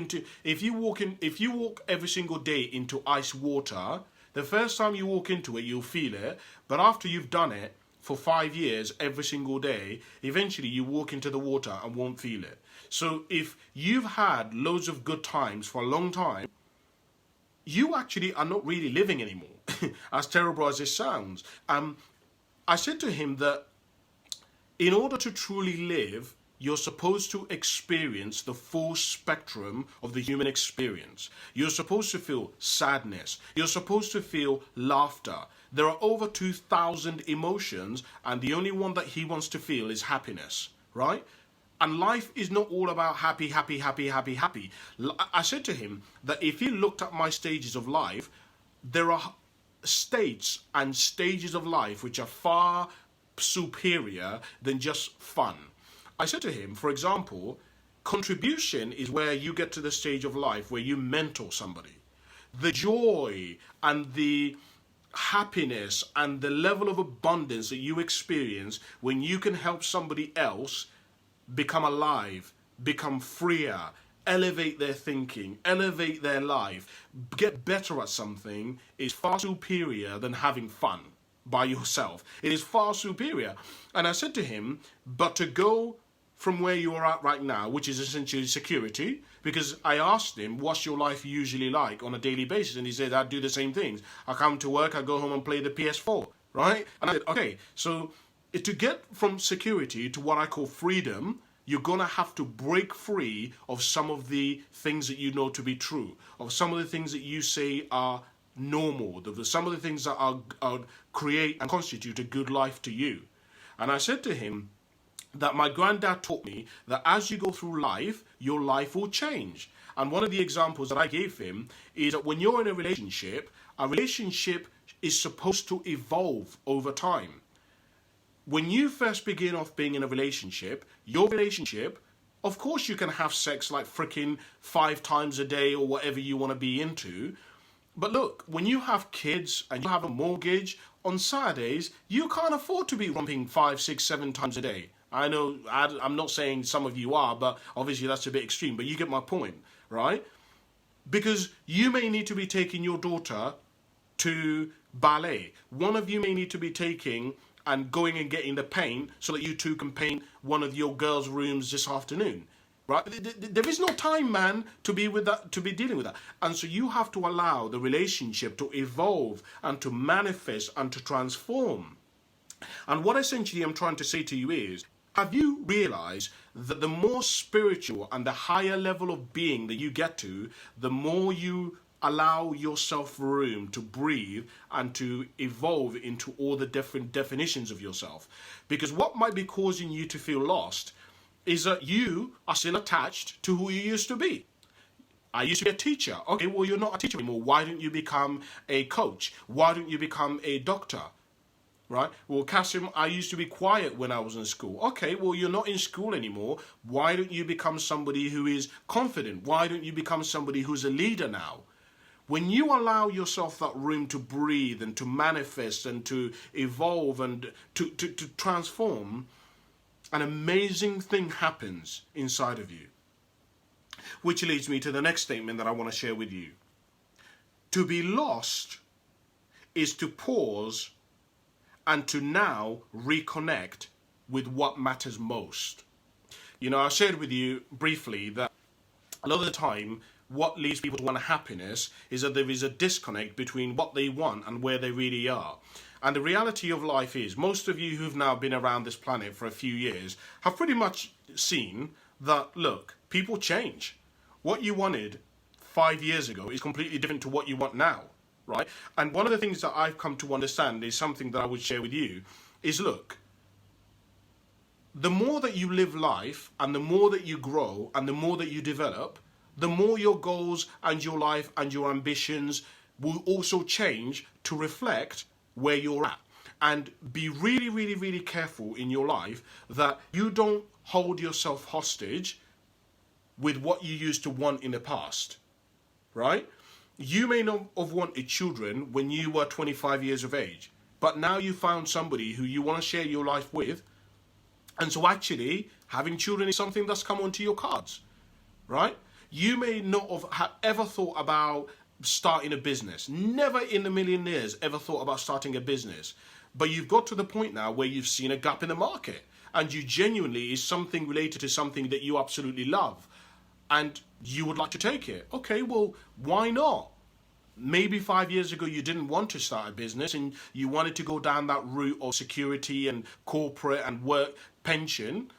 every single day into ice water, the first time you walk into it, you'll feel it. But after you've done it for 5 years, every single day, eventually you walk into the water and won't feel it. So if you've had loads of good times for a long time, you actually are not really living anymore, as terrible as it sounds. I said to him that in order to truly live, you're supposed to experience the full spectrum of the human experience. You're supposed to feel sadness. You're supposed to feel laughter. There are over 2,000 emotions, and the only one that he wants to feel is happiness, right? And life is not all about happy, happy, happy, happy, happy. I said to him that if he looked at my stages of life, there are states and stages of life which are far superior than just fun. I said to him, for example, contribution is where you get to the stage of life where you mentor somebody. The joy and the happiness and the level of abundance that you experience when you can help somebody else become alive, become freer, elevate their thinking, elevate their life, get better at something, is far superior than having fun by yourself. It is far superior. And I said to him, but to go from where you are at right now, which is essentially security, because I asked him, what's your life usually like on a daily basis? And he said, I do the same things. I come to work, I go home and play the PS4, right? And I said, okay, so to get from security to what I call freedom, you're going to have to break free of some of the things that you know to be true, of some of the things that you say are normal, some of the things that are create and constitute a good life to you. And I said to him that my granddad taught me that as you go through life, your life will change. And one of the examples that I gave him is that when you're in a relationship is supposed to evolve over time. When you first begin off being in a relationship, your relationship, of course you can have sex like freaking 5 times a day or whatever you want to be into. But look, when you have kids and you have a mortgage, on Saturdays, you can't afford to be romping 5, 6, 7 times a day. I know, I'm not saying some of you are, but obviously that's a bit extreme, but you get my point, right? Because you may need to be taking your daughter to ballet. One of you may need to be taking and going and getting the paint so that you two can paint one of your girls' rooms this afternoon. Right? There is no time, man, to be with that, to be dealing with that. And so you have to allow the relationship to evolve and to manifest and to transform. And what essentially I'm trying to say to you is, have you realized that the more spiritual and the higher level of being that you get to, the more you allow yourself room to breathe and to evolve into all the different definitions of yourself? Because what might be causing you to feel lost is that you are still attached to who you used to be. I used to be a teacher. Okay, well, you're not a teacher anymore. Why don't you become a coach? Why don't you become a doctor? Right? Well, Cassim, I used to be quiet when I was in school. Okay, well, you're not in school anymore. Why don't you become somebody who is confident? Why don't you become somebody who's a leader now? When you allow yourself that room to breathe and to manifest and to evolve and to transform, an amazing thing happens inside of you. Which leads me to the next statement that I want to share with you. To be lost is to pause and to now reconnect with what matters most. You know, I shared with you briefly that a lot of the time, what leads people to want happiness is that there is a disconnect between what they want and where they really are. And the reality of life is, most of you who've now been around this planet for a few years have pretty much seen that, look, people change. What you wanted 5 years ago is completely different to what you want now, right? And one of the things that I've come to understand is something that I would share with you is, look, the more that you live life and the more that you grow and the more that you develop, the more your goals and your life and your ambitions will also change to reflect where you're at. And be really, really, really careful in your life that you don't hold yourself hostage with what you used to want in the past, right? You may not have wanted children when you were 25 years of age, but now you found somebody who you want to share your life with. And so actually, having children is something that's come onto your cards, right? You may not have ever thought about starting a business. Never in a million years ever thought about starting a business. But you've got to the point now where you've seen a gap in the market and you genuinely is something related to something that you absolutely love and you would like to take it. Okay, well, why not? Maybe 5 years ago you didn't want to start a business and you wanted to go down that route of security and corporate and work pension.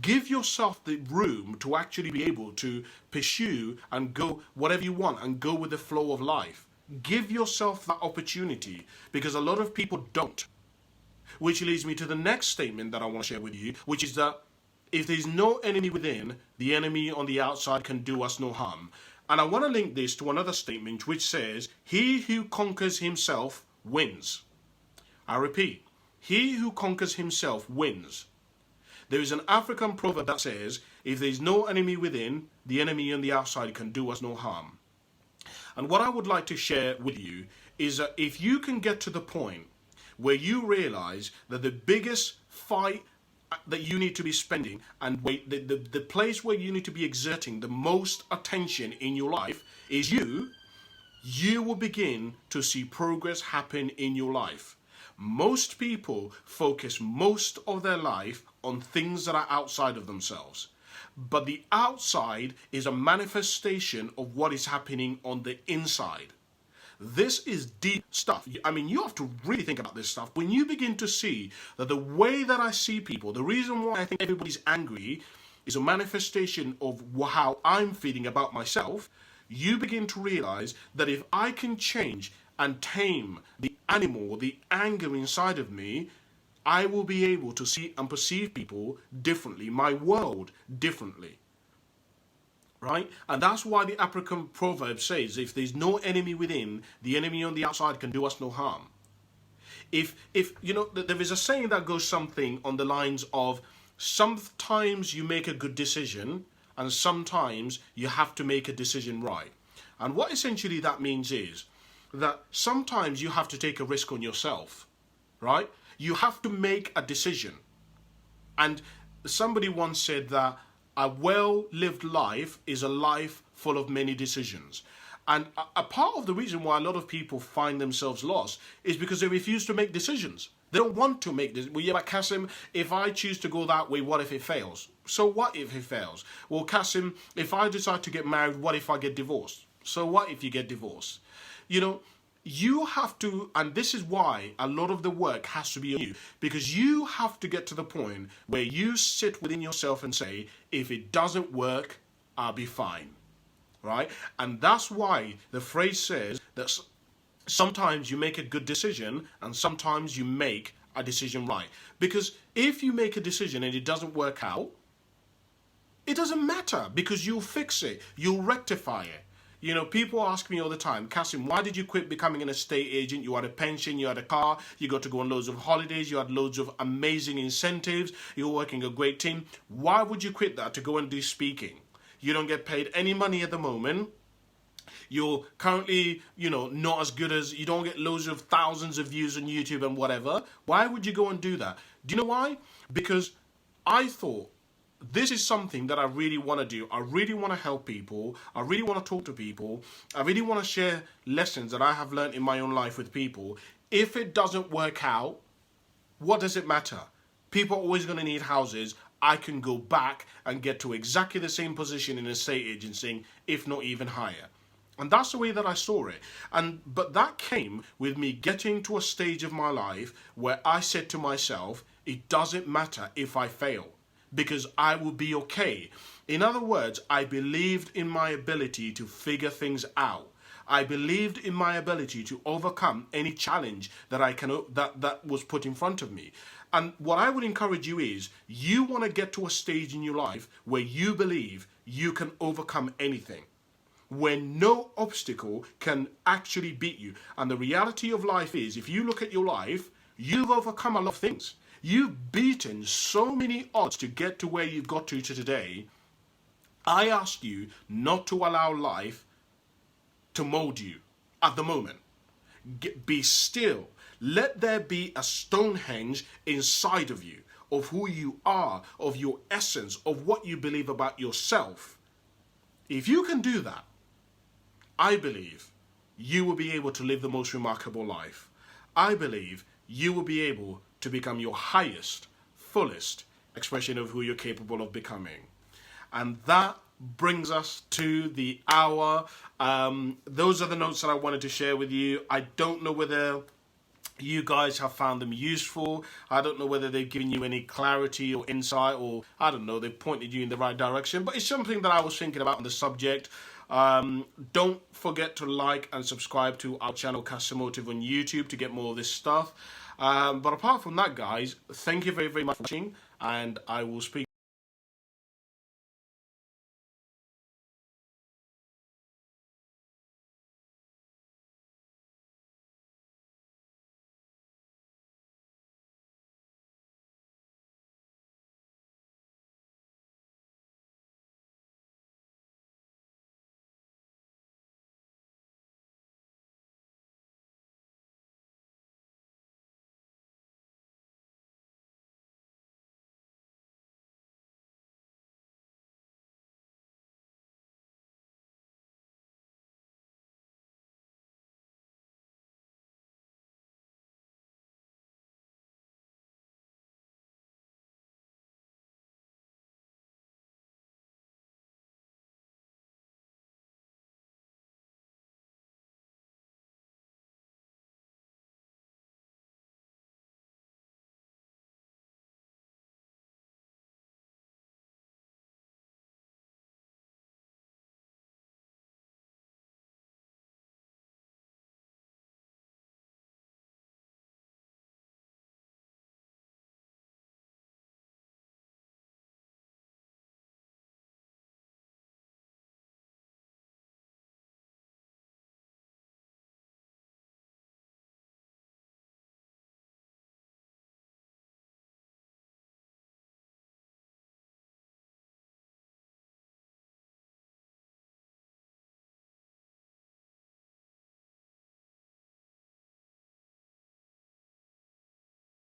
Give yourself the room to actually be able to pursue and go whatever you want and go with the flow of life. Give yourself that opportunity because a lot of people don't. Which leads me to the next statement that I want to share with you, which is that if there's no enemy within, the enemy on the outside can do us no harm. And I want to link this to another statement which says, he who conquers himself wins. I repeat, he who conquers himself wins. There is an African proverb that says, if there is no enemy within, the enemy on the outside can do us no harm. And what I would like to share with you is that if you can get to the point where you realize that the biggest fight that you need to be spending and the place where you need to be exerting the most attention in your life is you will begin to see progress happen in your life. Most people focus most of their life on things that are outside of themselves. But the outside is a manifestation of what is happening on the inside. This is deep stuff. I mean, you have to really think about this stuff. When you begin to see that the way that I see people, the reason why I think everybody's angry is a manifestation of how I'm feeling about myself, you begin to realize that if I can change and tame the animal, the anger inside of me, I will be able to see and perceive people differently, my world differently. Right? And that's why the African proverb says, if there's no enemy within, the enemy on the outside can do us no harm. If you know, there is a saying that goes something on the lines of, sometimes you make a good decision and sometimes you have to make a decision right. And what essentially that means is that sometimes you have to take a risk on yourself, right? You have to make a decision. And somebody once said that a well-lived life is a life full of many decisions. And a part of the reason why a lot of people find themselves lost is because they refuse to make decisions. They don't want to make this. Well, yeah, but Cassim, if I choose to go that way, what if it fails? So what if it fails? Well, Cassim, if I decide to get married, what if I get divorced? So what if you get divorced? You know, you have to, and this is why a lot of the work has to be on you, because you have to get to the point where you sit within yourself and say, if it doesn't work, I'll be fine, right? And that's why the phrase says that sometimes you make a good decision and sometimes you make a decision right. Because if you make a decision and it doesn't work out, it doesn't matter, because you'll fix it, you'll rectify it. You know, people ask me all the time, Cassim, why did you quit becoming an estate agent? You had a pension, you had a car, you got to go on loads of holidays, you had loads of amazing incentives, you're working a great team. Why would you quit that to go and do speaking? You don't get paid any money at the moment. You're currently, you know, not as good as, you don't get loads of thousands of views on YouTube and whatever. Why would you go and do that? Do you know why? Because I thought, this is something that I really want to do. I really want to help people. I really want to talk to people. I really want to share lessons that I have learned in my own life with people. If it doesn't work out, what does it matter? People are always going to need houses. I can go back and get to exactly the same position in estate agency, if not even higher. And that's the way that I saw it. But that came with me getting to a stage of my life where I said to myself, it doesn't matter if I fail, because I will be okay. In other words, I believed in my ability to figure things out. I believed in my ability to overcome any challenge that that was put in front of me. And what I would encourage you is, you want to get to a stage in your life where you believe you can overcome anything, where no obstacle can actually beat you. And the reality of life is, if you look at your life, you've overcome a lot of things. You've beaten so many odds to get to where you've got to today. I ask you not to allow life to mold you at the moment. Be still. Let there be a Stonehenge inside of you, of who you are, of your essence, of what you believe about yourself. If you can do that, I believe you will be able to live the most remarkable life. I believe you will be able to become your highest, fullest expression of who you're capable of becoming. And that brings us to the hour. Those are the notes that I wanted to share with you. I don't know whether you guys have found them useful. I don't know whether they've given you any clarity or insight, or I don't know, they've pointed you in the right direction. But it's something that I was thinking about on the subject. Don't forget to like and subscribe to our channel Cassim on YouTube to get more of this stuff. But apart from that, guys, thank you very, very much for watching, and I will speak